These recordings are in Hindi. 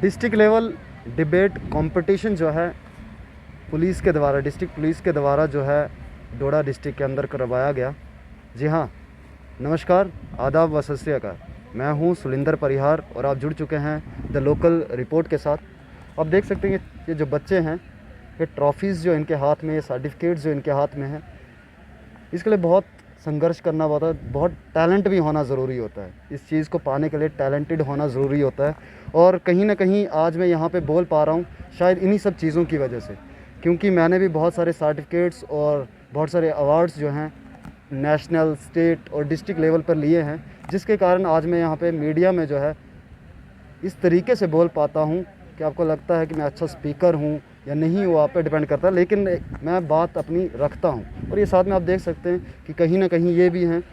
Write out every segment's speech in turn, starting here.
डिस्ट्रिक्ट लेवल डिबेट कंपटीशन जो है पुलिस के द्वारा, डिस्ट्रिक्ट पुलिस के द्वारा जो है डोडा डिस्ट्रिक्ट के अंदर करवाया गया। जी हाँ, नमस्कार, आदाब व सत श्री अकाल। मैं हूँ सुलिंदर परिहार और आप जुड़ चुके हैं द लोकल रिपोर्ट के साथ। आप देख सकते हैं कि ये जो बच्चे हैं, ये ट्रॉफीज़ जो इनके हाथ में, ये सर्टिफिकेट्स जो इनके हाथ में हैं, इसके लिए बहुत संघर्ष करना होता है, बहुत टैलेंट भी होना ज़रूरी होता है। इस चीज़ को पाने के लिए टैलेंटेड होना ज़रूरी होता है। और कहीं ना कहीं आज मैं यहाँ पे बोल पा रहा हूँ शायद इन्हीं सब चीज़ों की वजह से, क्योंकि मैंने भी बहुत सारे सर्टिफिकेट्स और बहुत सारे अवार्ड्स जो हैं नेशनल, स्टेट और डिस्ट्रिक्ट लेवल पर लिए हैं, जिसके कारण आज मैं यहाँ पे मीडिया में जो है इस तरीके से बोल पाता हूँ कि आपको लगता है कि मैं अच्छा स्पीकर हूँ या नहीं, वो आप पे डिपेंड करता है, लेकिन मैं बात अपनी रखता हूँ। और ये साथ में आप देख सकते हैं कि कहीं ना कहीं ये भी हैं,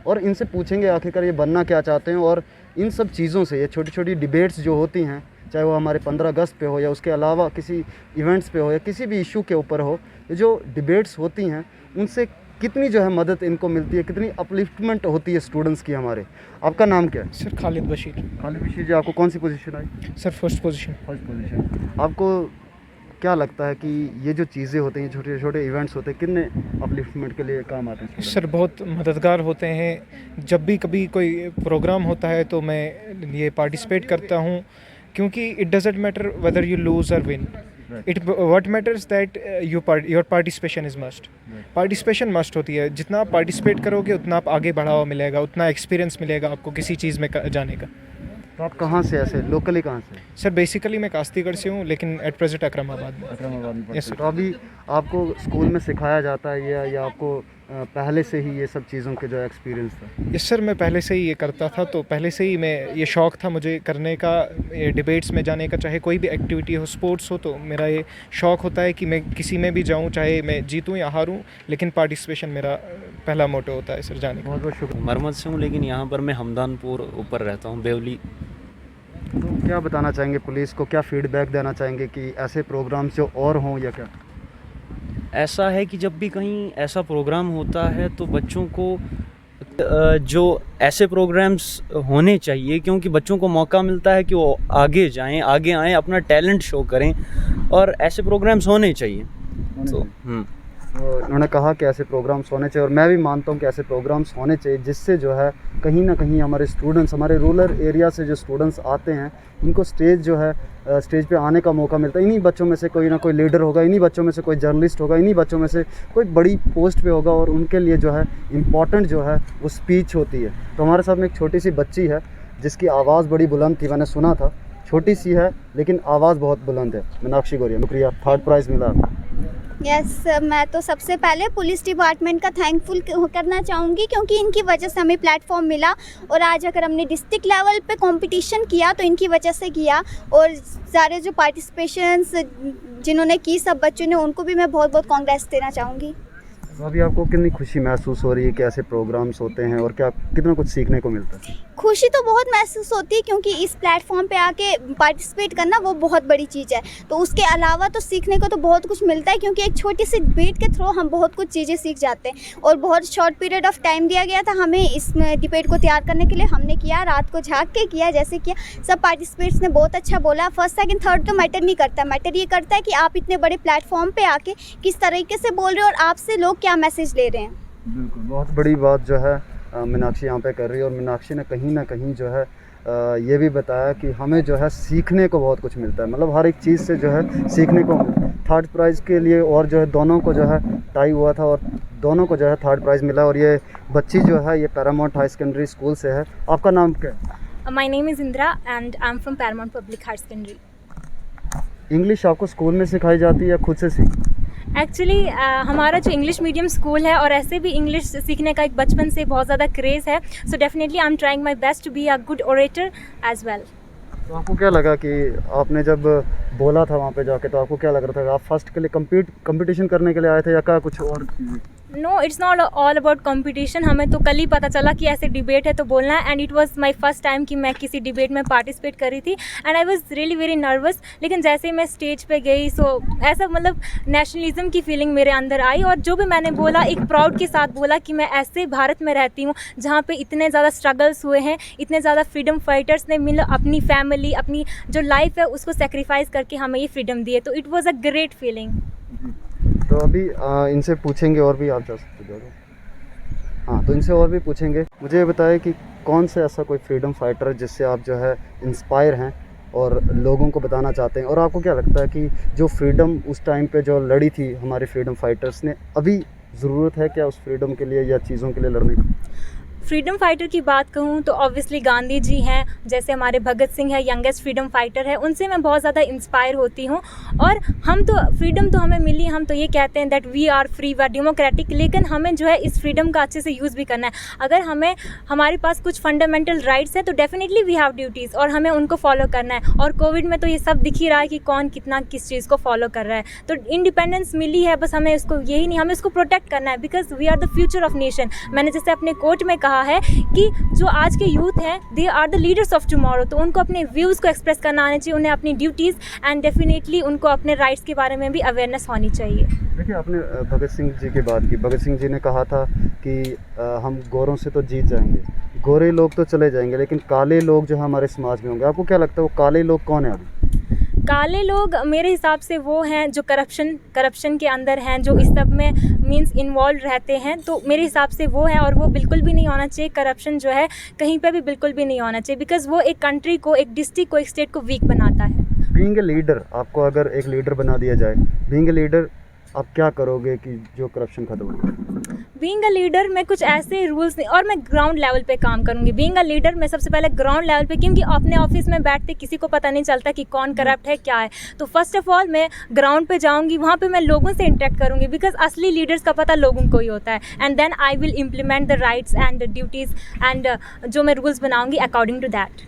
और इनसे पूछेंगे आखिरकार ये बनना क्या चाहते हैं। और इन सब चीज़ों से, ये छोटी छोटी डिबेट्स जो होती हैं, चाहे वो हमारे 15 अगस्त पे हो या उसके अलावा किसी इवेंट्स पे हो या किसी भी इशू के ऊपर हो, ये जो डिबेट्स होती हैं उनसे कितनी जो है मदद इनको मिलती है, कितनी अपलिफ्टमेंट होती है स्टूडेंट्स की हमारे। आपका नाम क्या है? सर खालिद बशीर। खालिद बशीर जी, आपको कौन सी पोजीशन आई? Sir first position. First position. आपको क्या लगता है कि ये जो चीज़ें होती हैं, छोटे छोटे इवेंट्स होते हैं, कितने अपलिफ्टमेंट के लिए काम आते हैं? सर बहुत मददगार होते हैं। जब भी कभी कोई प्रोग्राम होता है तो मैं ये पार्टिसिपेट करता हूँ, क्योंकि it doesn't matter whether you lose और win, it what matters that your participation is must. Participation must होती है। जितना आप पार्टिसिपेट करोगे उतना आप आगे बढ़ावा मिलेगा, उतना एक्सपीरियंस मिलेगा आपको किसी चीज़ में जाने का। तो आप कहाँ से, ऐसे लोकली कहाँ से? सर बेसिकली मैं कास्तीगढ़ से हूँ, लेकिन एट प्रेजेंट अकरमाबाद में। अकरमाबाद में Yes, sir. तो अभी आपको स्कूल में सिखाया जाता है या आपको पहले से ही ये सब चीज़ों के जो एक्सपीरियंस था? यस सर, मैं पहले से ही ये करता था, तो पहले से ही मैं ये शौक़ था मुझे करने का, ये डिबेट्स में जाने का। चाहे कोई भी एक्टिविटी हो, स्पोर्ट्स हो, तो मेरा ये शौक़ होता है कि मैं किसी में भी जाऊँ, चाहे मैं जीतूँ या हारूँ, लेकिन पार्टिसिपेशन मेरा पहला मोटो होता है सर जाने का। बहुत बहुत शुक्रिया। मरमत से हूँ, लेकिन यहाँ पर मैं हमदानपुर ऊपर रहता हूँ, बेवली। तो क्या बताना चाहेंगे पुलिस को, क्या फीडबैक देना चाहेंगे कि ऐसे प्रोग्राम्स जो और हों या क्या? ऐसा है कि जब भी कहीं ऐसा प्रोग्राम होता है तो बच्चों को जो ऐसे प्रोग्राम्स होने चाहिए, क्योंकि बच्चों को मौका मिलता है कि वो आगे जाएं, आगे आएं, अपना टैलेंट शो करें, और ऐसे प्रोग्राम्स होने चाहिए। तो उन्होंने कहा कि ऐसे प्रोग्राम्स होने चाहिए, और मैं भी मानता हूँ कि ऐसे प्रोग्राम्स होने चाहिए, जिससे जो है कहीं ना कहीं हमारे स्टूडेंट्स, हमारे रूरल एरिया से जो स्टूडेंट्स आते हैं, इनको स्टेज जो है, स्टेज पे आने का मौका मिलता है। इन्हीं बच्चों में से कोई ना कोई लीडर होगा, इन्हीं बच्चों में से कोई जर्नलिस्ट होगा, इन्हीं बच्चों में से कोई बड़ी पोस्ट पे होगा, और उनके लिए जो है इम्पॉर्टेंट जो है वो स्पीच होती है। तो हमारे साथ में एक छोटी सी बच्ची है जिसकी आवाज़ बड़ी बुलंद थी, मैंने सुना था। छोटी सी है लेकिन आवाज़ बहुत बुलंद है। मीनाक्षी गौरिया, शुक्रिया, 3rd प्राइज़ मिला। यस, मैं तो सबसे पहले पुलिस डिपार्टमेंट का थैंकफुल करना चाहूँगी, क्योंकि इनकी वजह से हमें प्लेटफॉर्म मिला, और आज अगर हमने डिस्ट्रिक्ट लेवल पे कंपटीशन किया तो इनकी वजह से किया। और सारे जो पार्टिसिपेशंस जिन्होंने की, सब बच्चों ने, उनको भी मैं बहुत बहुत कांग्रेस देना चाहूँगी। तो अभी आपको कितनी खुशी महसूस हो रही है कि ऐसे प्रोग्राम्स होते हैं, और क्या कितना कुछ सीखने को मिलता है? खुशी तो बहुत महसूस होती है, क्योंकि इस प्लेटफॉर्म पे आके पार्टिसिपेट करना वो बहुत बड़ी चीज़ है। तो उसके अलावा तो सीखने को तो बहुत कुछ मिलता है, क्योंकि एक छोटी सी डिबेट के थ्रू हम बहुत कुछ चीज़ें सीख जाते हैं। और बहुत शॉर्ट पीरियड ऑफ टाइम दिया गया था हमें इस डिबेट को तैयार करने के लिए। हमने किया, रात को झाँक के किया, जैसे किया। सब पार्टिसिपेट्स ने बहुत अच्छा बोला। फर्स्ट, सेकंड, थर्ड तो मैटर नहीं करता, मैटर ये करता है कि आप इतने बड़े प्लेटफॉर्म पर आके किस तरीके से बोल रहे हो, और आपसे लोग क्या मैसेज ले रहे हैं। बिल्कुल, बहुत बड़ी बात जो है मीनाक्षी यहाँ पे कर रही है। और मीनाक्षी ने कहीं ना कहीं जो है ये भी बताया कि हमें जो है सीखने को बहुत कुछ मिलता है, मतलब हर एक चीज़ से जो है सीखने को। 3rd प्राइज़ के लिए और जो है दोनों को जो है टाई हुआ था, और दोनों को जो है 3rd प्राइज़ मिला। और ये बच्ची जो है ये पैरामाउंट हाई सेकेंडरी स्कूल से है। आपका नाम क्या है? My name is Indra and I'm from Paramount Public Higher Secondary. English आपको स्कूल में सिखाई जाती है या खुद से सीखी? एक्चुअली हमारा जो इंग्लिश मीडियम स्कूल है, और ऐसे भी इंग्लिश सीखने का एक बचपन से बहुत ज़्यादा क्रेज़ है। So definitely I am trying my best to be a good orator as well. तो आपको क्या लगा कि आपने जब बोला था वहाँ पे जाके, तो आपको क्या लग रहा था? आप फर्स्ट के लिए कंपटीशन करने के लिए आए थे या क्या कुछ और? No, it's not all about competition. हमें तो कल ही पता चला कि ऐसे डिबेट है तो बोलना है, and it was my first time कि मैं किसी डिबेट में पार्टिसिपेट कर रही थी, and I was really very nervous. लेकिन जैसे ही मैं स्टेज पे गई, सो ऐसा मतलब नेशनलिज्म की फीलिंग मेरे अंदर आई, और जो भी मैंने बोला एक प्राउड के साथ बोला कि मैं ऐसे भारत में रहती हूँ जहाँ पे इतने ज़्यादा स्ट्रगल्स हुए हैं, इतने ज़्यादा फ्रीडम फाइटर्स ने मतलब अपनी फैमिली, अपनी जो लाइफ है उसको सेक्रीफाइस करके हमें ये फ्रीडम दी है। तो it was a great feeling. तो अभी इनसे पूछेंगे और भी, आप जा सकते हो। हाँ, तो इनसे और भी पूछेंगे। मुझे ये बताएं कि कौन से ऐसा कोई फ्रीडम फाइटर जिससे आप जो है इंस्पायर हैं और लोगों को बताना चाहते हैं, और आपको क्या लगता है कि जो फ्रीडम उस टाइम पे जो लड़ी थी हमारे फ्रीडम फाइटर्स ने, अभी ज़रूरत है क्या उस फ्रीडम के लिए या चीज़ों के लिए लड़ने की? फ्रीडम फाइटर की बात कहूँ तो ऑब्वियसली गांधी जी हैं, जैसे हमारे भगत सिंह है, यंगेस्ट फ्रीडम फाइटर है, उनसे मैं बहुत ज़्यादा इंस्पायर होती हूँ। और हम तो फ्रीडम तो हमें मिली, हम तो ये कहते हैं that we are free, we are democratic, लेकिन हमें जो है इस फ्रीडम का अच्छे से यूज़ भी करना है। अगर हमें हमारे पास कुछ फंडामेंटल राइट्स है तो डेफिनेटली वी हैव ड्यूटीज़, और हमें उनको फॉलो करना है। और कोविड में तो ये सब दिख ही रहा है कि कौन कितना किस चीज़ को फॉलो कर रहा है। तो इंडिपेंडेंस मिली है, बस हमें उसको यही नहीं, हमें उसको प्रोटेक्ट करना है, because we are the future of nation. मैंने जैसे अपने कोर्ट में कहा है कि जो आज के यूथ हैं they are the leaders of tomorrow, तो उनको अपने व्यूज़ को एक्सप्रेस करना आना चाहिए, उन्हें अपनी ड्यूटीज़ एंड डेफिनेटली उनको अपने राइट्स के बारे में भी अवेयरनेस होनी चाहिए। देखिए, आपने भगत सिंह जी की बात की। भगत सिंह जी ने कहा था कि हम गोरों से तो जीत जाएंगे, गोरे लोग तो चले जाएंगे, लेकिन काले लोग जो है हमारे समाज में होंगे। आपको क्या लगता है वो काले लोग कौन है अभी? काले लोग मेरे हिसाब से वो हैं जो करप्शन के अंदर हैं, जो इस सब में मींस इन्वॉल्व रहते हैं। तो मेरे हिसाब से वो है, और वो बिल्कुल भी नहीं होना चाहिए। करप्शन जो है कहीं पे भी बिल्कुल भी नहीं होना चाहिए, बिकॉज वो एक कंट्री को, एक डिस्ट्रिक्ट को, एक स्टेट को वीक बनाता है। बीइंग ए लीडर, आपको अगर एक लीडर बना दिया जाए, बीइंग ए लीडर आप क्या करोगे कि जो करप्शन खत्म हो? बीइंग अ लीडर मैं कुछ ऐसे रूल्स नहीं, और मैं ग्राउंड लेवल पे काम करूँगी। बीइंग अ लीडर मैं सबसे पहले ग्राउंड लेवल पे, क्योंकि अपने ऑफिस में बैठते किसी को पता नहीं चलता कि कौन करप्ट है क्या है। तो फर्स्ट ऑफ ऑल मैं ग्राउंड पे जाऊँगी, वहाँ पे मैं लोगों से इंटरेक्ट करूँगी, बिकॉज असली लीडर्स का पता लोगों को ही होता है। And then I will implement the rights and duties and जो मैं रूल्स बनाऊँगी अकॉर्डिंग टू दैट।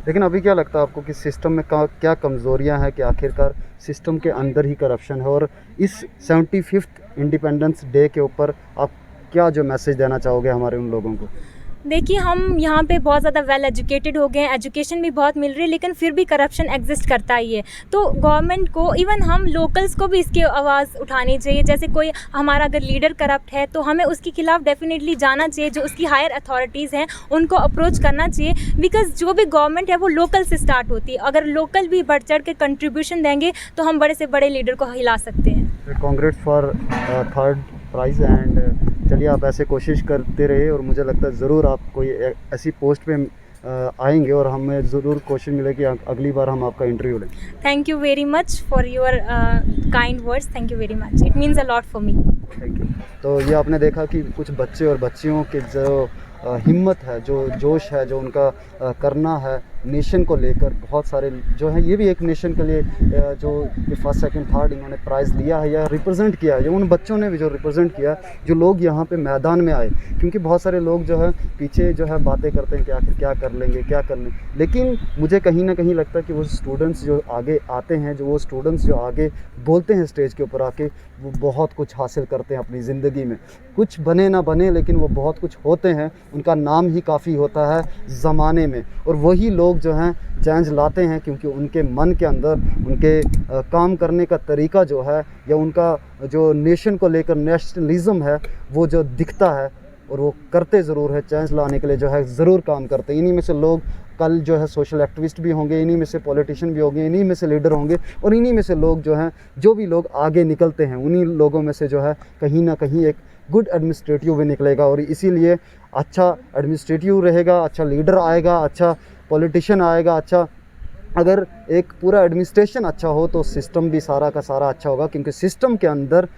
लेकिन अभी क्या लगता है आपको कि सिस्टम में क्या कमज़ोरियां हैं कि आखिरकार सिस्टम के अंदर ही करप्शन है? और इस 75th इंडिपेंडेंस डे के ऊपर आप क्या जो मैसेज देना चाहोगे हमारे उन लोगों को? देखिए, हम यहाँ पे बहुत ज़्यादा वेल एजुकेटेड हो गए हैं, एजुकेशन भी बहुत मिल रही है, लेकिन फिर भी करप्शन एग्जिस्ट करता ही है। तो गवर्नमेंट को, इवन हम लोकल्स को भी इसकी आवाज़ उठानी चाहिए। जैसे कोई हमारा अगर लीडर करप्ट है तो हमें उसके खिलाफ डेफिनेटली जाना चाहिए, जो उसकी हायर अथॉरिटीज़ हैं उनको अप्रोच करना चाहिए, बिकॉज जो भी गवर्नमेंट है वो लोकल से स्टार्ट होती है। अगर लोकल भी बढ़ चढ़ के कंट्रीब्यूशन देंगे तो हम बड़े से बड़े लीडर को हिला सकते हैं। Congrats for 3rd price, and चलिए आप ऐसे कोशिश करते रहे, और मुझे लगता है ज़रूर आप कोई ऐसी पोस्ट पे आएंगे और हमें ज़रूर कोशिश मिले कि अगली बार हम आपका इंटरव्यू लें। Thank you very much for your kind words, thank you very much, it means a lot for me. Thank you. तो ये आपने देखा कि कुछ बच्चे और बच्चियों के जो हिम्मत है, जो जोश है, जो उनका करना है नेशन को लेकर, बहुत सारे जो है, ये भी एक नेशन के लिए जो 1st 2nd 3rd इन्होंने प्राइज़ लिया है या रिप्रेजेंट किया है, जो उन बच्चों ने भी जो रिप्रेजेंट किया, जो लोग यहाँ पे मैदान में आए। क्योंकि बहुत सारे लोग जो है पीछे जो है बातें करते हैं कि आखिर क्या कर लेंगे, क्या कर लेंगे, लेकिन मुझे कहीं ना कहीं लगता है कि वो स्टूडेंट्स जो आगे आते हैं, जो वो स्टूडेंट्स जो आगे बोलते हैं स्टेज के ऊपर आके, वो बहुत कुछ हासिल करते हैं अपनी ज़िंदगी में। कुछ बने ना बने, लेकिन वो बहुत कुछ होते हैं, उनका नाम ही काफ़ी होता है ज़माने में। और वही लोग जो हैं चेंज लाते हैं, क्योंकि उनके मन के अंदर उनके काम करने का तरीका जो है, या उनका जो नेशन को लेकर नेशनलिज्म है, वो जो दिखता है, और वो करते ज़रूर है, चेंज लाने के लिए जो है ज़रूर काम करते हैं। इन्हीं में से लोग कल जो है सोशल एक्टिविस्ट भी होंगे, इन्हीं में से पॉलिटिशियन भी होंगे, इन्हीं में से लीडर होंगे, और इन्हीं में से लोग जो हैं, जो भी लोग आगे निकलते हैं, उन्हीं लोगों में से जो है कहीं ना कहीं एक गुड एडमिनिस्ट्रेटिव भी निकलेगा। और इसीलिए अच्छा एडमिनिस्ट्रेटिव रहेगा, अच्छा लीडर आएगा, अच्छा पॉलिटिशियन आएगा, अच्छा अगर एक पूरा एडमिनिस्ट्रेशन अच्छा हो तो सिस्टम भी सारा का सारा अच्छा होगा, क्योंकि सिस्टम के अंदर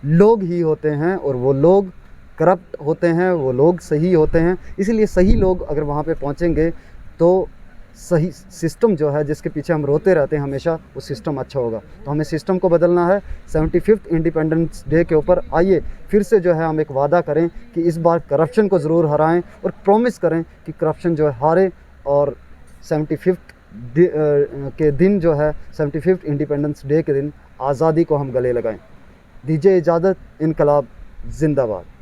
लोग ही होते हैं, और वो लोग करप्ट होते हैं, वो लोग सही होते हैं। इसीलिए सही लोग अगर वहाँ पे पहुँचेंगे तो सही सिस्टम जो है, जिसके पीछे हम रोते रहते हैं हमेशा, वो सिस्टम अच्छा होगा। तो हमें सिस्टम को बदलना है। 75th इंडिपेंडेंस डे के ऊपर आइए फिर से जो है हम एक वादा करें कि इस बार करप्शन को ज़रूर हराएं, और प्रॉमिस करें कि करप्शन जो है हारे, और 75th के दिन जो है, 75th इंडिपेंडेंस डे के दिन आज़ादी को हम गले लगाएं। दीजिए इजाज़त। इनकलाब जिंदाबाद।